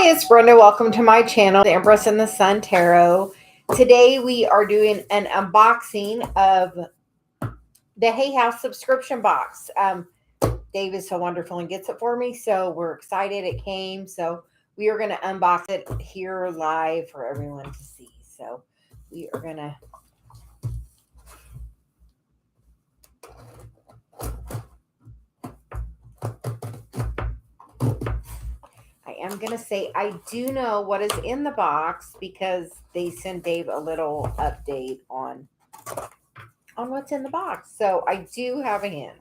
Hi, it's Brenda. Welcome to my channel, the Empress and the Sun Tarot. Today we are doing an unboxing of the Hay House subscription box. Dave is so wonderful and gets it for me, so we're excited it came. So we are going to unbox it here live for everyone to see. So we are going to... I'm going to say I do know what is in the box because they sent Dave a little update on what's in the box. So I do have a hint.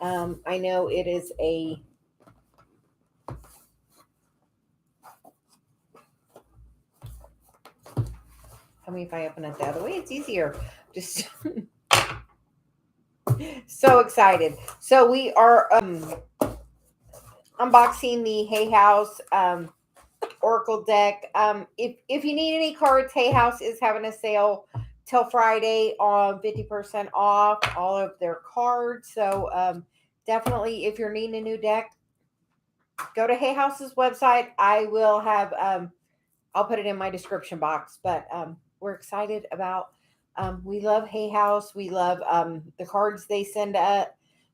I know it is a... Tell me if I open it the other way. It's easier. Just so excited. So we are unboxing the Hay House Oracle deck. If you need any cards, Hay House is having a sale till Friday on 50% off all of their cards. So definitely, if you're needing a new deck, go to Hay House's website. I will have I'll put it in my description box. But we're excited about. We love Hay House. We love the cards they send us.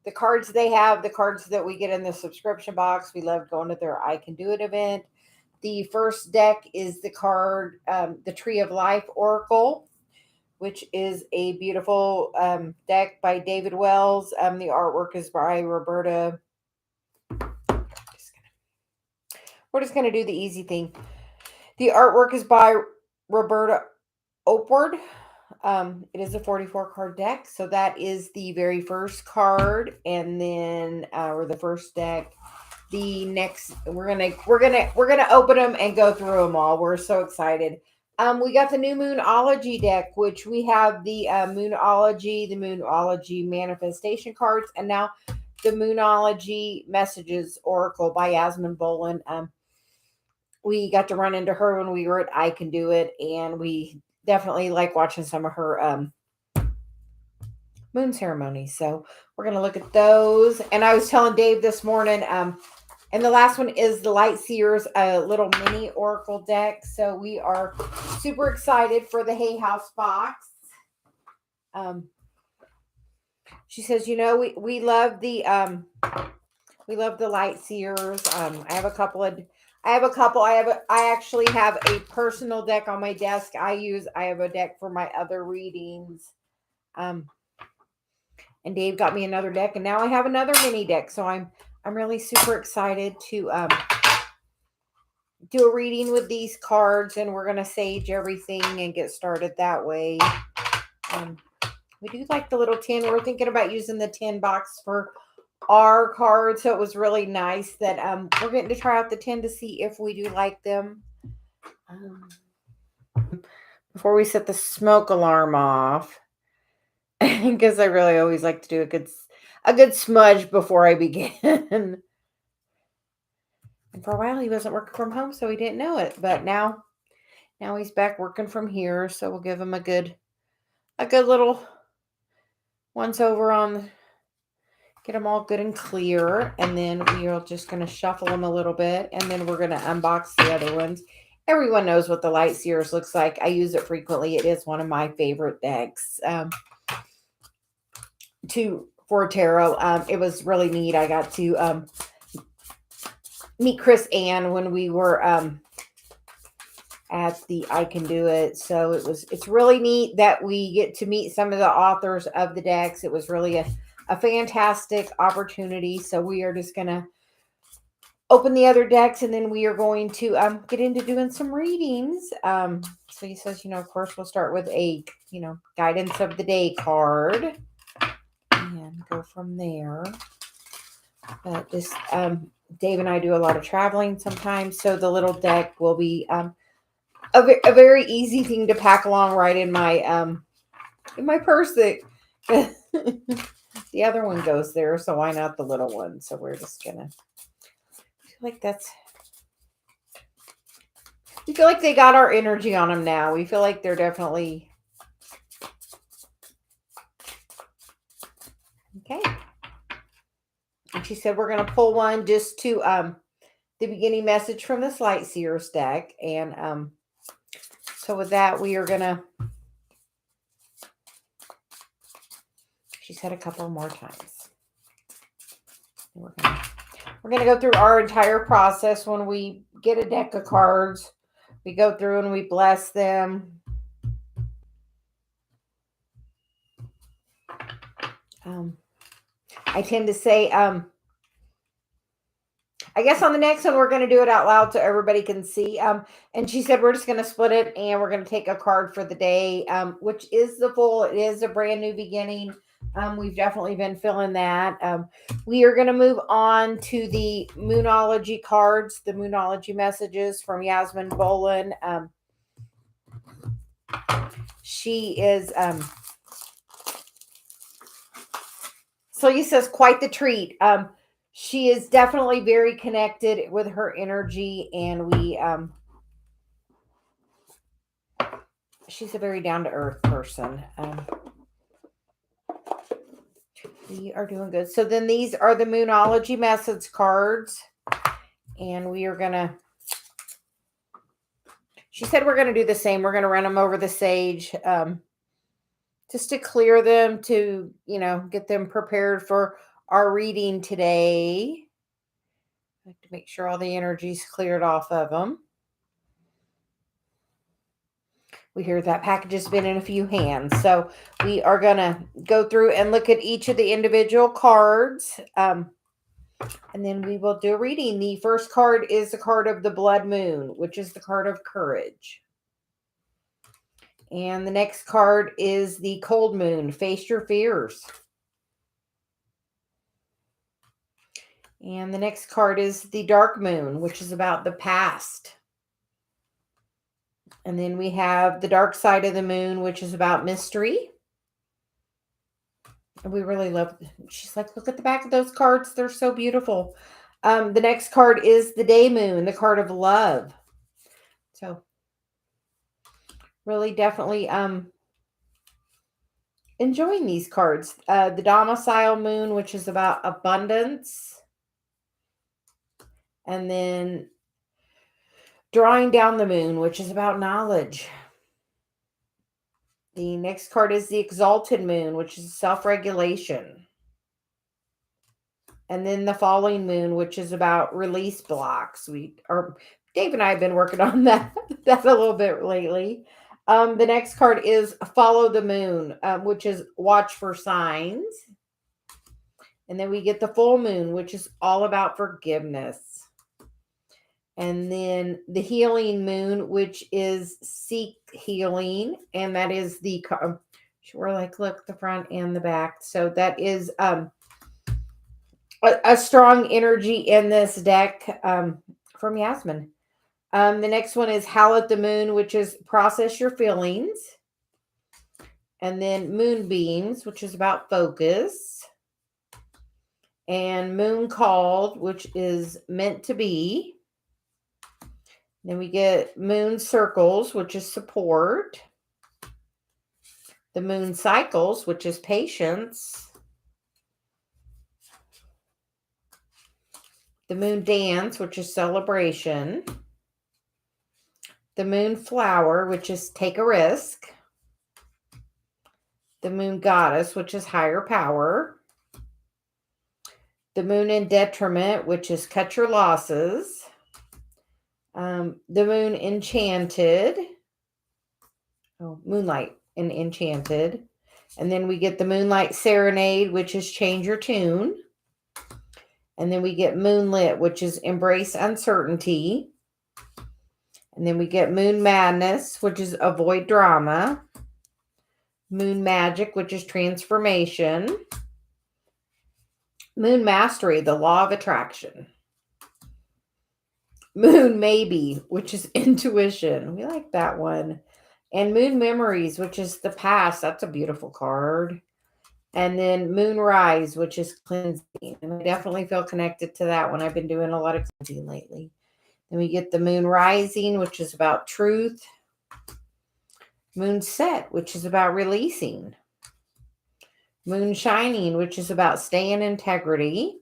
The cards they have, the cards that we get in the subscription box. We love going to their I Can Do It event. The first deck is the card, the Tree of Life Oracle, which is a beautiful deck by David Wells. The artwork is by Roberta. We're just going to do the easy thing. The artwork is by Roberta Opward. It is a 44 card deck. So that is the very first card. And then, or the first deck. The next, we're gonna open them and go through them all. We're so excited. We got the new Moonology deck, which we have the Moonology manifestation cards, and now the Moonology messages oracle by Yasmin Bolin. We got to run into her when we were at I Can Do It, and we definitely like watching some of her moon ceremonies. So we're gonna look at those. And I was telling Dave this morning, and the last one is the Light Seers, a little mini oracle deck. So we are super excited for the Hay House box. She says, you know, we love the Light Seers. I actually have a personal deck on my desk. I have a deck for my other readings. And Dave got me another deck, and now I have another mini deck. So I'm really super excited to do a reading with these cards, and we're going to sage everything and get started that way. We do like the little tin. We're thinking about using the tin box for our cards, so it was really nice that we're getting to try out the tin to see if we do like them. Before we set the smoke alarm off, because I really always like to do a good smudge before I begin. And for a while he wasn't working from home, so he didn't know it. But now he's back working from here, so we'll give him a good little once over on, get them all good and clear, and then we are just going to shuffle them a little bit, and then we're going to unbox the other ones. Everyone knows what the Light Seers looks like. I use it frequently. It is one of my favorite decks for tarot. It was really neat. I got to meet Chris Ann when we were at the I Can Do It. So it's really neat that we get to meet some of the authors of the decks. It was really a fantastic opportunity. So we are just going to open the other decks, and then we are going to get into doing some readings. So he says, you know, of course, we'll start with a, you know, guidance of the day card and go from there. But this, Dave and I do a lot of traveling sometimes, so the little deck will be a very easy thing to pack along right in my purse. That the other one goes there, so why not the little one? So we're just gonna feel like we feel like they got our energy on them now. We feel like they're definitely okay. And she said we're gonna pull one just to the beginning message from the Light Seers deck. And so with that, we are going to, she said a couple more times. We're going to go through our entire process. When we get a deck of cards, we go through and we bless them. I tend to say, I guess on the next one, we're going to do it out loud so everybody can see. And she said, we're just going to split it and we're going to take a card for the day, which is the full. It is a brand new beginning. We've definitely been feeling that. We are going to move on to the Moonology cards, the Moonology messages from Yasmin Boland. She is, Celia says, quite the treat. She is definitely very connected with her energy, and she's a very down-to-earth person. We are doing good. So then these are the Moonology message cards, and we are going to, she said we're going to do the same. We're going to run them over the sage, just to clear them, to, get them prepared for our reading today. I have to make sure all the energy's cleared off of them. We hear that package has been in a few hands. So we are going to go through and look at each of the individual cards. And then we will do a reading. The first card is the card of the Blood Moon, which is the card of courage. And the next card is the Cold Moon, face your fears. And the next card is the Dark Moon, which is about the past. And then we have the Dark Side of the Moon, which is about mystery. And we really love, she's like, look at the back of those cards. They're so beautiful. The next card is the Day Moon, the card of love. So really definitely enjoying these cards. The Domicile Moon, which is about abundance. And then Drawing Down the Moon, which is about knowledge. The next card is the Exalted Moon, which is self-regulation. And then the Falling Moon, which is about release blocks. Dave and I have been working on that a little bit lately. The next card is Follow the Moon, which is watch for signs. And then we get the Full Moon, which is all about forgiveness. And then the Healing Moon, which is seek healing. And that is we're like, look, the front and the back. So that is a strong energy in this deck from Yasmin. The next one is Howl at the Moon, which is process your feelings. And then Moonbeams, which is about focus. And Moon Called, which is meant to be. Then we get Moon Circles, which is support. The Moon Cycles, which is patience. The Moon Dance, which is celebration. The Moon Flower, which is take a risk. The Moon Goddess, which is higher power. The Moon in Detriment, which is cut your losses. The Moon Enchanted. Moonlight and Enchanted. And then we get the Moonlight Serenade, which is change your tune. And then we get Moonlit, which is embrace uncertainty. And then we get Moon Madness, which is avoid drama. Moon Magic, which is transformation. Moon Mastery, the law of attraction. Moon Maybe, which is intuition. We like that one. And Moon Memories, which is the past. That's a beautiful card. And then Moon Rise, which is cleansing. And I definitely feel connected to that one. I've been doing a lot of cleansing lately. Then we get the Moon Rising, which is about truth. Moon Set, which is about releasing. Moon Shining, which is about staying in integrity.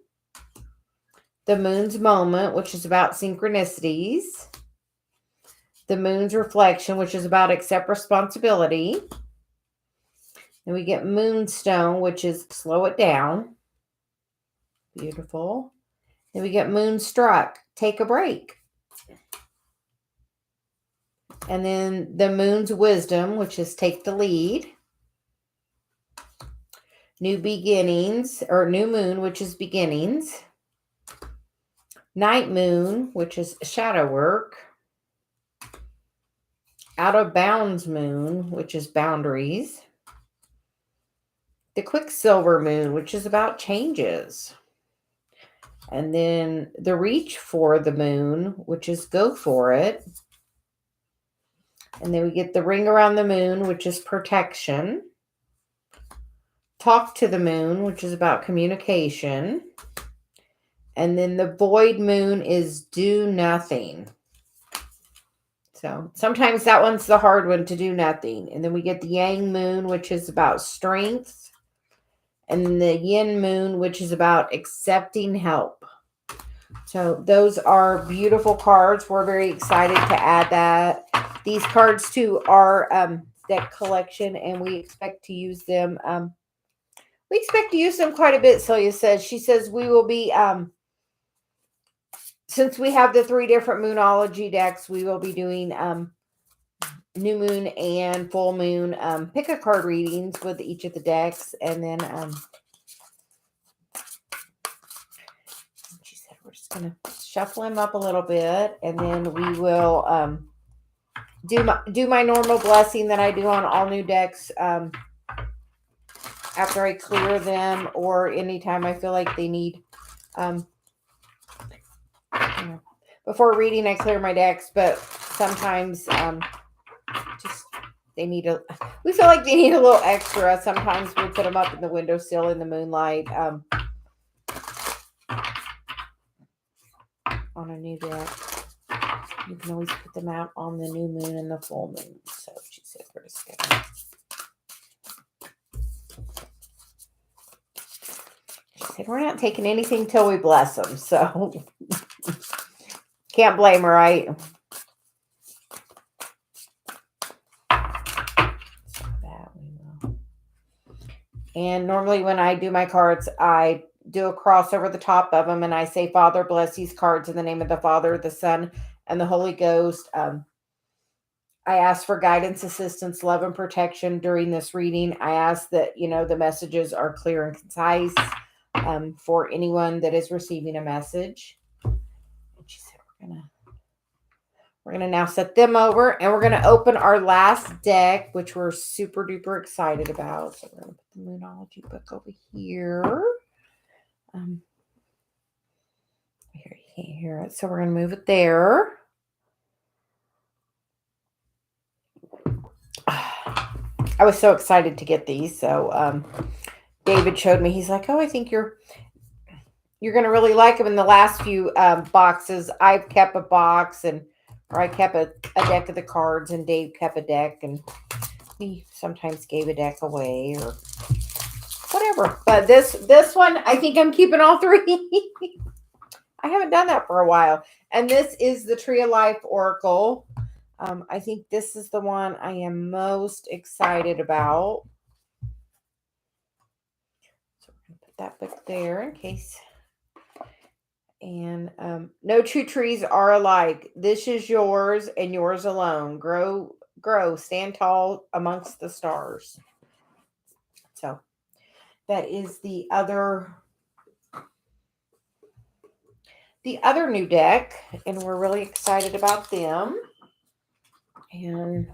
The Moon's Moment, which is about synchronicities. The Moon's Reflection, which is about accept responsibility. Then we get Moonstone, which is slow it down. Beautiful. Then we get Moonstruck, take a break. And then the Moon's Wisdom, which is take the lead. New Beginnings, or New Moon, which is beginnings. Night Moon, which is shadow work. Out of Bounds Moon, which is boundaries. The Quicksilver Moon, which is about changes. And then the Reach for the Moon, which is go for it. And then we get the Ring Around the Moon, which is protection. Talk to the Moon, which is about communication. And then the Void Moon is do nothing. So sometimes that one's the hard one, to do nothing. And then we get the Yang Moon, which is about strength. And the Yin Moon, which is about accepting help. So those are beautiful cards. We're very excited to add these cards to our deck collection, and we expect to use them. We expect to use them quite a bit, Celia says. She says we will be, since we have the 3 different Moonology decks, we will be doing new moon and full moon pick a card readings with each of the decks, and then she said we're just gonna shuffle them up a little bit, and then we will do my normal blessing that I do on all new decks after I clear them, or anytime I feel like they need before reading I clear my decks, but sometimes just they need we feel like they need a little extra. Sometimes we put them up in the windowsill in the moonlight on a new deck. You can always put them out on the new moon and the full moon. So she said we're just gonna, she said we're not taking anything till we bless them. So can't blame her, right? And normally when I do my cards, I do a cross over the top of them, and I say, Father, bless these cards in the name of the Father, the Son, and the Holy Ghost. I ask for guidance, assistance, love, and protection during this reading. I ask that, the messages are clear and concise for anyone that is receiving a message. And she said, we're gonna now set them over, and we're gonna open our last deck, which we're super duper excited about. So we're gonna put the Moonology book over here. Here you can't hear it, so we're gonna move it there. I was so excited to get these. So David showed me. He's like, "Oh, I think you're gonna really like them." In the last few boxes, I've kept a box, or I kept a deck of the cards, and Dave kept a deck, and we sometimes gave a deck away or whatever. But this one, I think I'm keeping all 3. I haven't done that for a while. And this is the Tree of Life Oracle. I think this is the one I am most excited about. So we're going to put that book there in case. And no 2 trees are alike. This is yours and yours alone. Grow, stand tall amongst the stars. So that is the other new deck, and we're really excited about them. And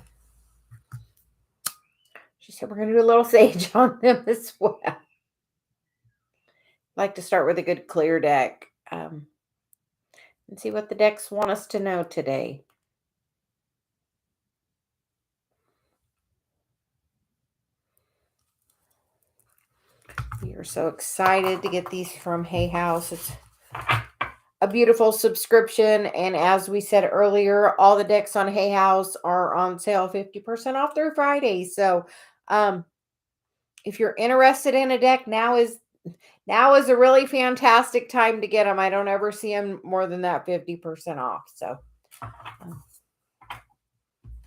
she said we're going to do a little sage on them as well. I like to start with a good clear deck and see what the decks want us to know today. We are so excited to get these from Hay House. It's a beautiful subscription, and as we said earlier, all the decks on Hay House are on sale 50% off through Friday. So if you're interested in a deck, now is now is a really fantastic time to get them. I don't ever see them more than that 50% off. So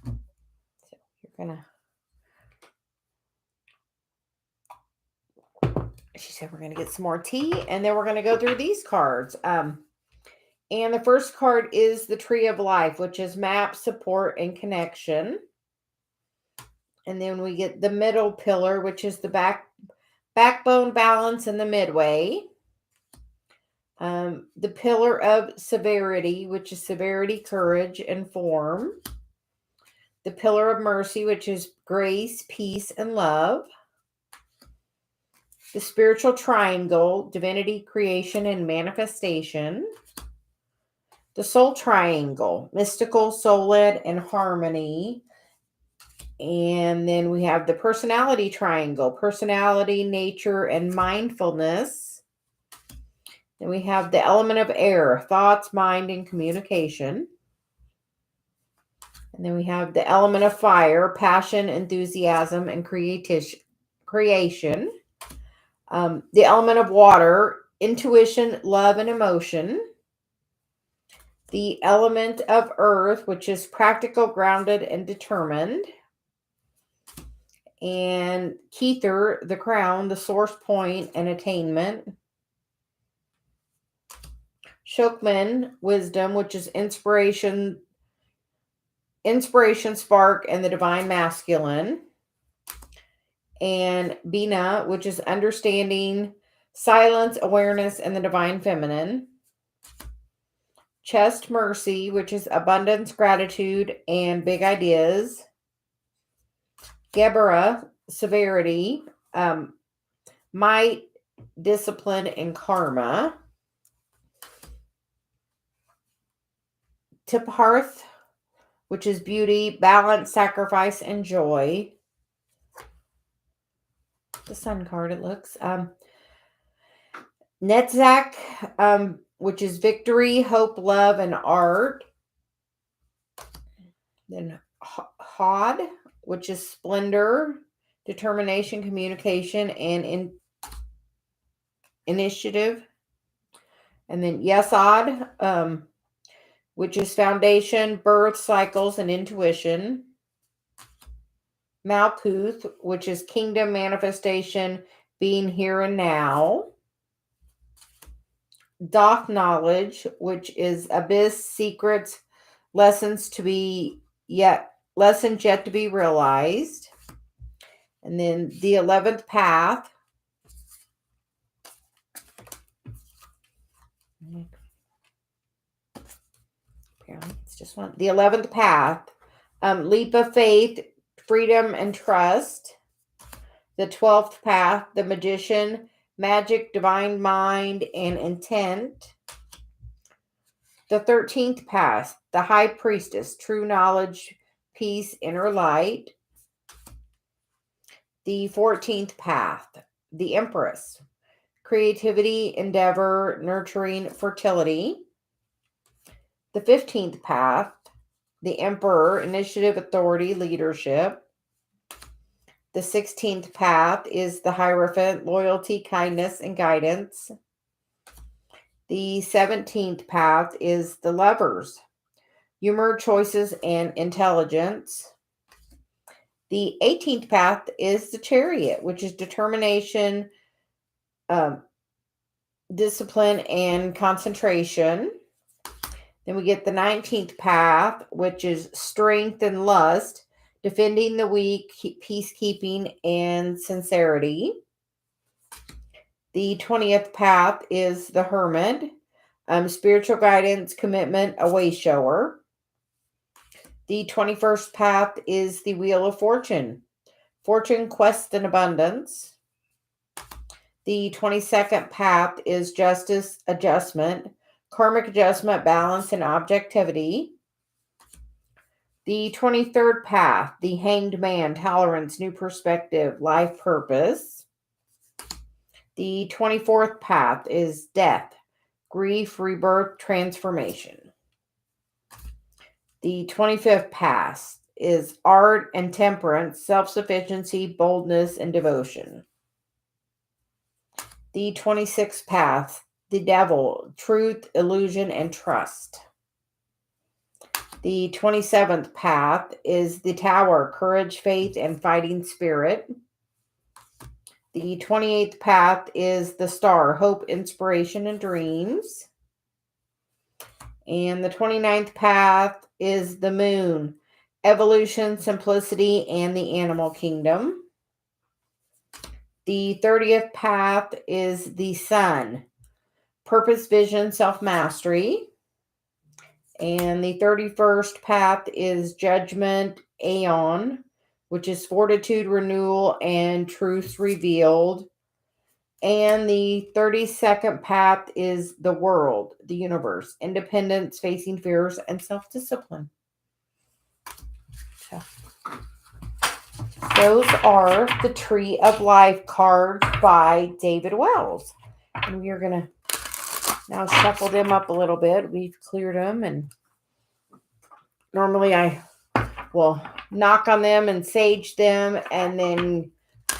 you're gonna. She said we're gonna get some more tea, and then we're gonna go through these cards. And the first card is the Tree of Life, which is map, support, and connection. And then we get the middle pillar, which is the backbone, balance, and the midway. The pillar of severity, which is severity, courage, and form. The pillar of mercy, which is grace, peace, and love. The spiritual triangle, divinity, creation, and manifestation. The soul triangle, mystical, soul-led, and harmony. And then we have the personality triangle, personality, nature, and mindfulness. Then we have the element of air, thoughts, mind, and communication. And then we have the element of fire, passion, enthusiasm, and creation. The element of water, intuition, love, and emotion. The element of earth, which is practical, grounded, and determined. And Kether, the crown, the source point, and attainment. Shokman, wisdom, which is inspiration, spark, and the divine masculine. And Bina, which is understanding, silence, awareness, and the divine feminine. Chest, mercy, which is abundance, gratitude, and big ideas. Gebera, severity, might, discipline, and karma. Tipharth, which is beauty, balance, sacrifice, and joy. The sun card, it looks. Netzach, which is victory, hope, love, and art. Then Hod, which is splendor, determination, communication, and initiative. And then Yesod, which is foundation, birth, cycles, and intuition. Malkuth, which is kingdom, manifestation, being here and now. Doth, knowledge, which is abyss, secrets, lessons yet to be realized. And then the 11th path. It's just one. The 11th path. Leap of faith, freedom, and trust. The 12th path, the magician, magic, divine mind, and intent. The 13th path, the high priestess, true knowledge, peace, inner light. The 14th path, the Empress, creativity, endeavor, nurturing, fertility. The 15th path, the Emperor, initiative, authority, leadership. The 16th path is the Hierophant, loyalty, kindness, and guidance. The 17th path is the Lovers, humor, choices, and intelligence. The 18th path is the Chariot, which is determination, discipline, and concentration. Then we get the 19th path, which is strength and lust, defending the weak, peacekeeping, and sincerity. The 20th path is the Hermit, spiritual guidance, commitment, a way shower. The 21st path is the Wheel of Fortune, quest, and abundance. The 22nd path is justice, adjustment, karmic adjustment, balance, and objectivity. The 23rd path, the Hanged Man, tolerance, new perspective, life purpose. The 24th path is death, grief, rebirth, transformation. The 25th path is art and temperance, self-sufficiency, boldness, and devotion. The 26th path, the devil, truth, illusion, and trust. The 27th path is the tower, courage, faith, and fighting spirit. The 28th path is the star, hope, inspiration, and dreams. And the 29th path is the moon, evolution, simplicity, and the animal kingdom. The 30th path is the sun, purpose, vision, self-mastery. And the 31st path is judgment, aeon, which is fortitude, renewal, and truth revealed. And the 32nd path is the world, the universe, independence, facing fears, and self-discipline. So those are the Tree of Life cards by David Wells. And we are going to now shuffle them up a little bit. We've cleared them, and normally I will knock on them and sage them and then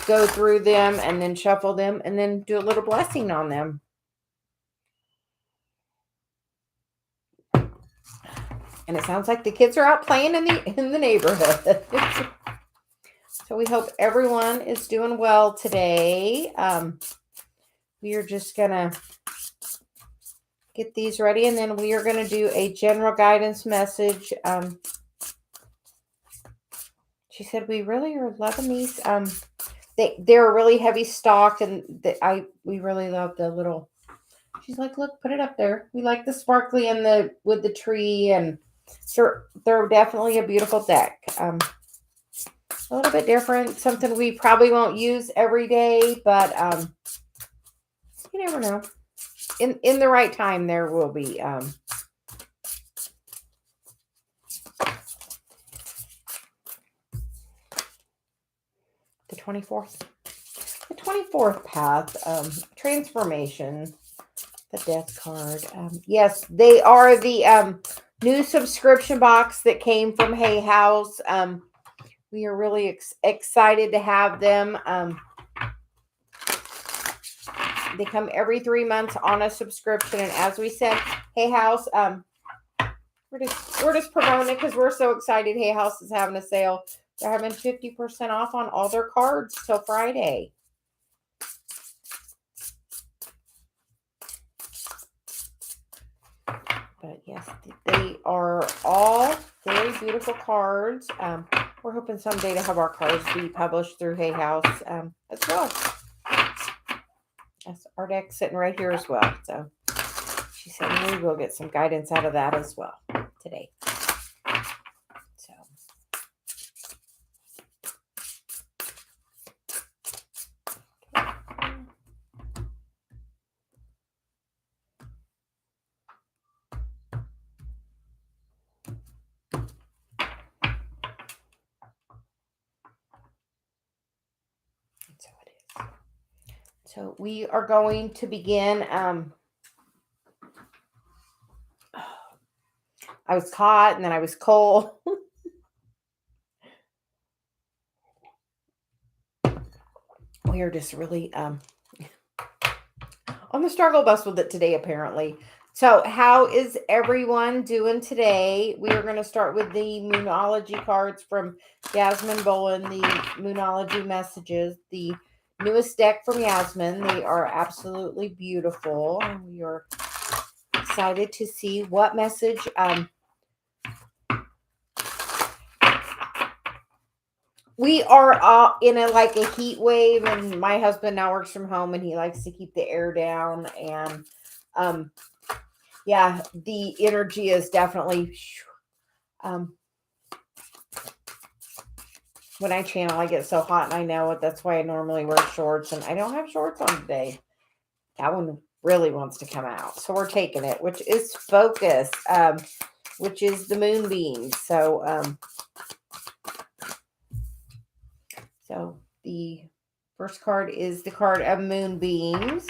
go through them and then shuffle them and then do a little blessing on them. And it sounds like the kids are out playing in the neighborhood. So we hope everyone is doing well today. We are just going to get these ready, and then we are going to do a general guidance message. She said we really are loving these. They're really heavy stock, and we really love the little. She's like, look, put it up there. We like the sparkly and with the tree, and they're definitely a beautiful deck. A little bit different, something we probably won't use every day, but you never know. In the right time, there will be. The 24th. The 24th path, transformation, the death card. Yes, they are the new subscription box that came from Hay House. We are really excited to have them. They come every 3 months on a subscription, and as we said, Hay House, we're just promoting it because we're so excited. Hay House is having a sale. They're having 50% off on all their cards till Friday. But yes, they are all very beautiful cards. We're hoping someday to have our cards be published through Hay House as well. That's our deck sitting right here as well. So she said we will get some guidance out of that as well today. So So we are going to begin. I was hot and then I was cold. We are just really on the struggle bus with it today, apparently. So how is everyone doing today? We are going to start with the Moonology cards from Yasmin Bolin, the Moonology messages, the newest deck from Yasmin. They are absolutely beautiful, and we are excited to see what message we are in a heat wave, and my husband now works from home, and he likes to keep the air down, and yeah, the energy is definitely when I channel, I get so hot, and I know it. That's why I normally wear shorts, and I don't have shorts on today. That one really wants to come out. So we're taking it, which is focus, which is the moonbeams. So, so the first card is the card of moonbeams.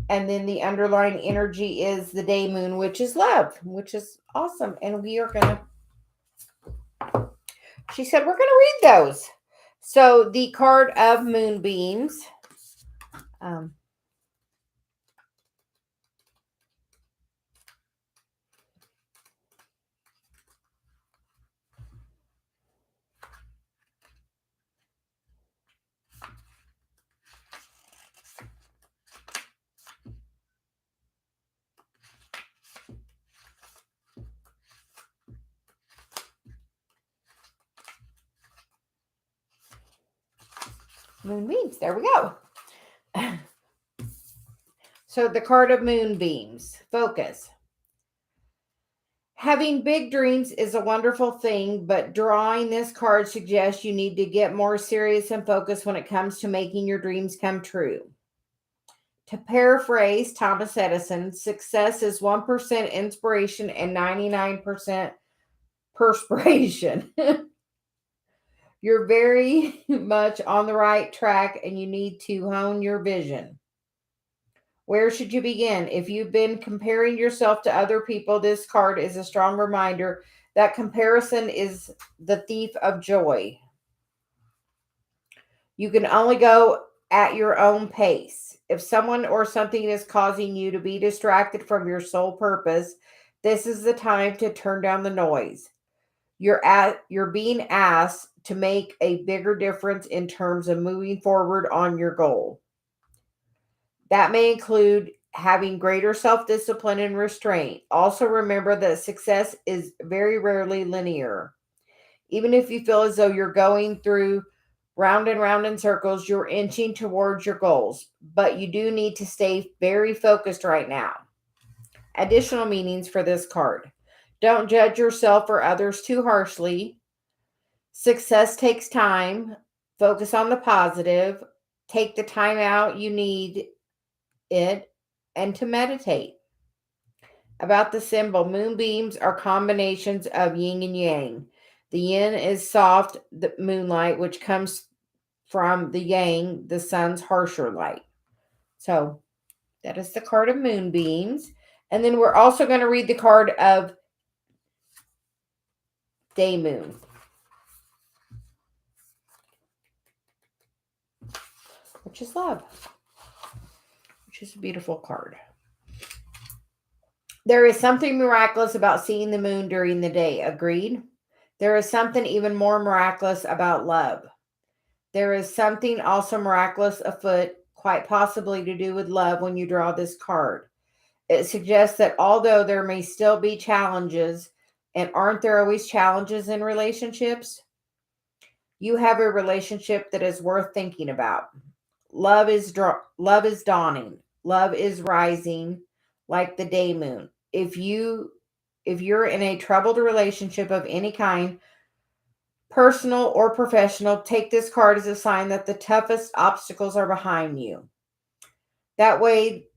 And then the underlying energy is the day moon, which is love, which is awesome. And we are going to, she said, we're going to read those. So the card of moonbeams, Moonbeams. There we go. So the card of moonbeams. Focus. Having big dreams is a wonderful thing, but drawing this card suggests you need to get more serious and focused when it comes to making your dreams come true. To paraphrase Thomas Edison, success is 1% inspiration and 99% perspiration. You're very much on the right track and you need to hone your vision. Where should you begin? If you've been comparing yourself to other people, this card is a strong reminder that comparison is the thief of joy. You can only go at your own pace. If someone or something is causing you to be distracted from your sole purpose, this is the time to turn down the noise. You're being asked to make a bigger difference in terms of moving forward on your goal. That may include having greater self-discipline and restraint. Also remember that success is very rarely linear. Even if you feel as though you're going through round and round in circles, you're inching towards your goals, but you do need to stay very focused right now. Additional meanings for this card. Don't judge yourself or others too harshly. Success takes time. Focus on the positive. Take the time out you need it and to meditate. About the symbol, moonbeams are combinations of yin and yang. The yin is soft, the moonlight, which comes from the yang, the sun's harsher light. So that is the card of moonbeams. And then we're also going to read the card of day moon, which is love, which is a beautiful card. There is something miraculous about seeing the moon during the day. Agreed? There is something even more miraculous about love. There is something also miraculous afoot, quite possibly to do with love when you draw this card. It suggests that although there may still be challenges, and aren't there always challenges in relationships? You have a relationship that is worth thinking about. Love is dawning. Love is rising like the day moon. If you're in a troubled relationship of any kind, personal or professional, take this card as a sign that the toughest obstacles are behind you. That way,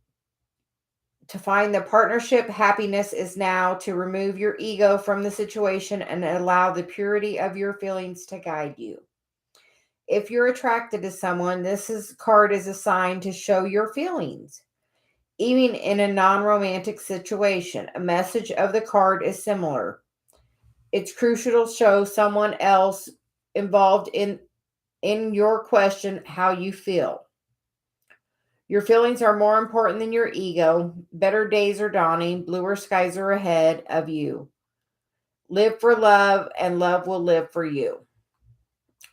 to find the partnership happiness is now to remove your ego from the situation and allow the purity of your feelings to guide you. If you're attracted to someone, card is a sign to show your feelings. Even in a non-romantic situation, a message of the card is similar. It's crucial to show someone else involved in your question how you feel. Your feelings are more important than your ego. Better days are dawning. Bluer skies are ahead of you. Live for love, and love will live for you.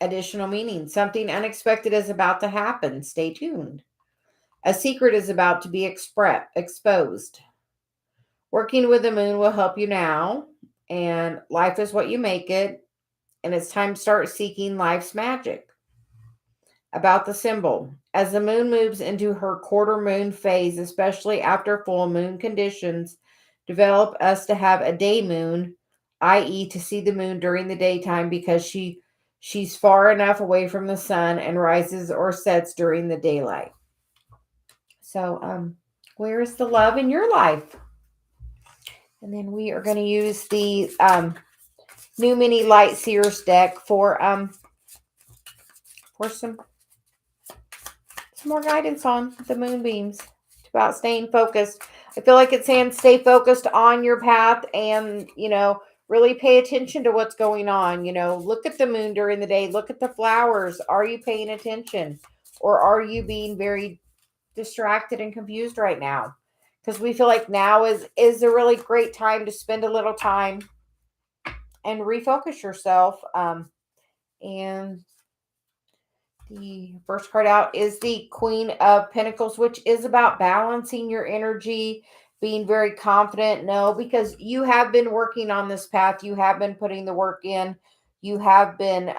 Additional meaning. Something unexpected is about to happen. Stay tuned. A secret is about to be exposed. Working with the moon will help you now, and life is what you make it, and it's time to start seeking life's magic. About the symbol. As the moon moves into her quarter moon phase, especially after full moon conditions develop us to have a day moon, i.e. to see the moon during the daytime because she's far enough away from the sun and rises or sets during the daylight. So, where is the love in your life? And then we are going to use the new mini light seers deck for some more guidance on the moonbeams. It's about staying focused. I feel like it's saying stay focused on your path and, really pay attention to what's going on. Look at the moon during the day. Look at the flowers. Are you paying attention? Or are you being very distracted and confused right now? Because we feel like now is a really great time to spend a little time and refocus yourself. And the first card out is the Queen of Pentacles, which is about balancing your energy, being very confident. No, because you have been working on this path. You have been putting the work in. You have been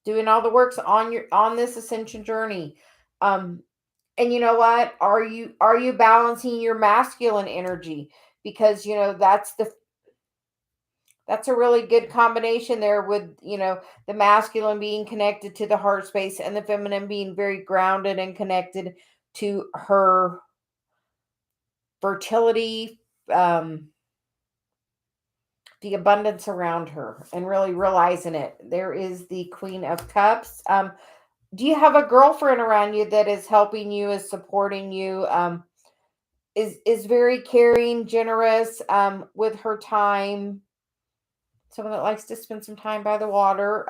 doing all the works on this ascension journey. Um, and you know what? Are you balancing your masculine energy? Because that's a really good combination there with the masculine being connected to the heart space and the feminine being very grounded and connected to her fertility, um, the abundance around her, and really realizing it. There is the Queen of Cups. Do you have a girlfriend around you that is helping you, is supporting you, is very caring, generous, with her time? Someone that likes to spend some time by the water.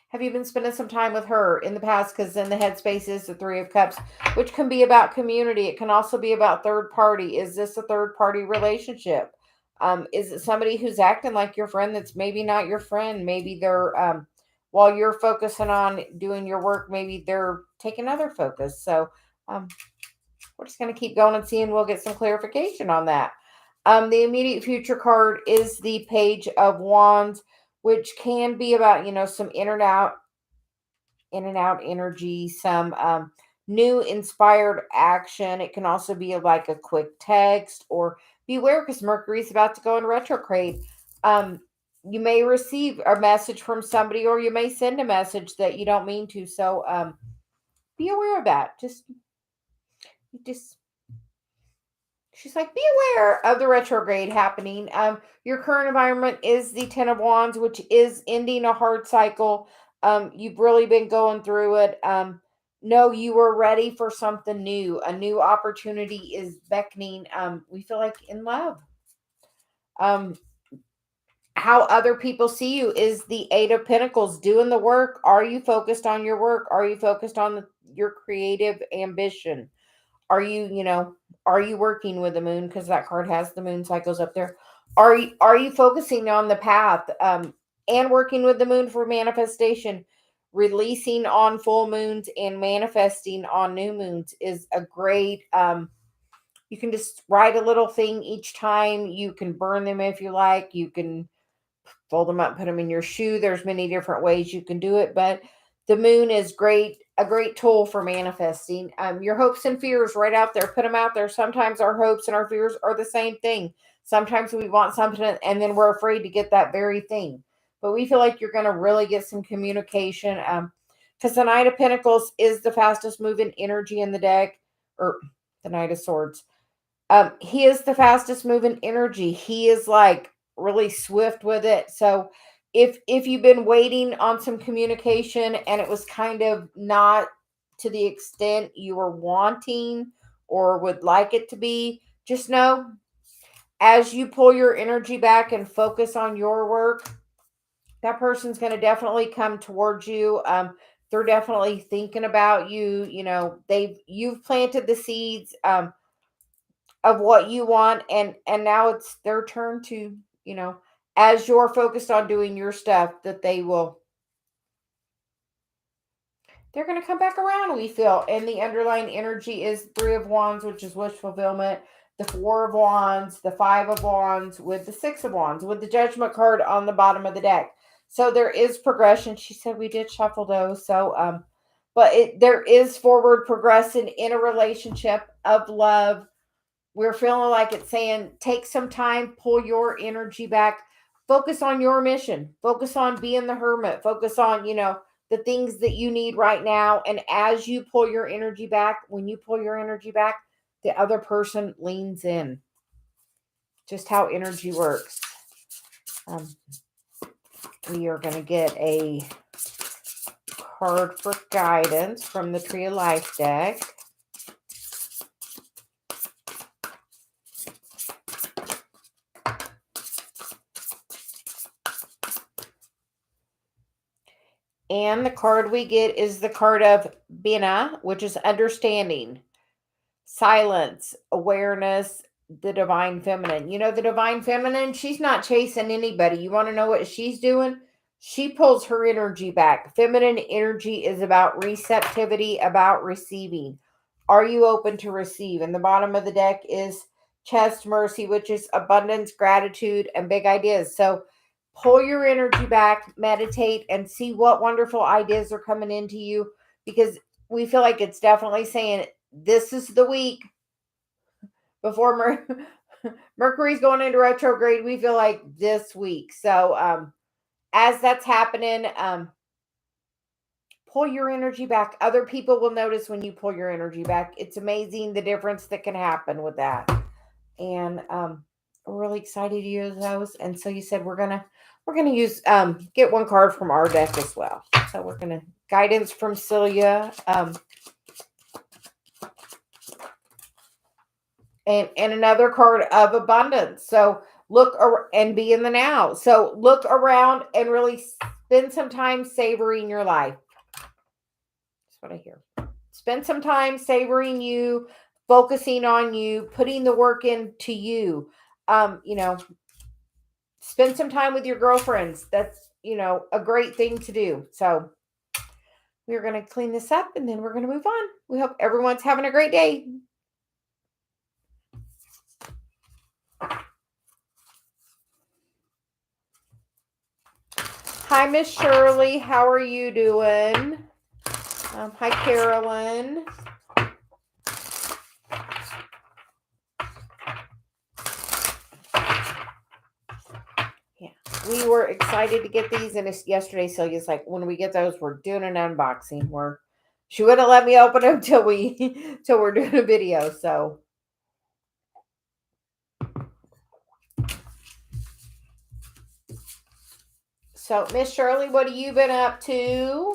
Have you been spending some time with her in the past? Because in the headspace is the Three of Cups, which can be about community. It can also be about third party. Is this a third party relationship? Is it somebody who's acting like your friend that's maybe not your friend? Maybe they're, while you're focusing on doing your work, maybe they're taking other focus. So um, we're just going to keep going and seeing. We'll get some clarification on that. The immediate future card is the Page of Wands, which can be about, some in and out energy, some new inspired action. It can also be like a quick text, or beware because Mercury's about to go in retrograde. You may receive a message from somebody, or you may send a message that you don't mean to. So be aware of that. Just she's like, be aware of the retrograde happening. Your current environment is the Ten of Wands, which is ending a hard cycle. You've really been going through it. No, you are ready for something new. A new opportunity is beckoning. We feel like in love. Um, how other people see you is the Eight of Pentacles, doing the work. Are you focused on your work? Are you focused on your creative ambition? Are you working with the moon, because that card has the moon cycles up there? Are you focusing on the path, and working with the moon for manifestation? Releasing on full moons and manifesting on new moons is a great, you can just write a little thing each time. You can burn them if you like. You can fold them up, put them in your shoe. There's many different ways you can do it, but the moon is a great tool for manifesting. Your hopes and fears, right out there, put them out there. Sometimes our hopes and our fears are the same thing. Sometimes we want something and then we're afraid to get that very thing. But we feel like you're going to really get some communication. Because the Knight of Pentacles is the fastest moving energy in the deck, or the Knight of Swords. He is the fastest moving energy. He is like really swift with it. So if you've been waiting on some communication and it was kind of not to the extent you were wanting or would like it to be, just know, as you pull your energy back and focus on your work, that person's going to definitely come towards you. They're definitely thinking about you. You've planted the seeds. Of what you want, and now it's their turn to, as you're focused on doing your stuff, that they're going to come back around, we feel. And the underlying energy is Three of Wands, which is wish fulfillment, the Four of Wands, the Five of Wands, with the Six of Wands, with the Judgment card on the bottom of the deck. So there is progression. She said we did shuffle those. So but there is forward progressing in a relationship of love. We're feeling like it's saying, take some time, pull your energy back, focus on your mission, focus on being the hermit, focus on, the things that you need right now. And as you pull your energy back, when you pull your energy back, the other person leans in. Just how energy works. We are going to get a card for guidance from the Tree of Life deck. And the card we get is the card of Bina, which is understanding, silence, awareness, the divine feminine. The divine feminine, she's not chasing anybody. You want to know what she's doing? She pulls her energy back. Feminine energy is about receptivity, about receiving. Are you open to receive? And the bottom of the deck is Chest, Mercy, which is abundance, gratitude, and big ideas. So pull your energy back, meditate, and see what wonderful ideas are coming into you, because we feel like it's definitely saying this is the week before Mercury's going into retrograde. We feel like this week. So as that's happening, pull your energy back. Other people will notice when you pull your energy back. It's amazing the difference that can happen with that. And we're really excited to use those. And so you said we're gonna use get one card from our deck as well. So we're gonna guidance from Celia. And another card of abundance. So look and be in the now. So look around and really spend some time savoring your life. That's what I hear. Spend some time savoring you, focusing on you, putting the work into you. Spend some time with your girlfriends. That's, a great thing to do. So we're going to clean this up and then we're going to move on. We hope everyone's having a great day. Hi, Miss Shirley. How are you doing? Hi, Carolyn. Yeah, we were excited to get these, and yesterday Celia's like, when we get those, we're doing an unboxing. She wouldn't let me open them till we're doing a video. So Miss Shirley, what have you been up to?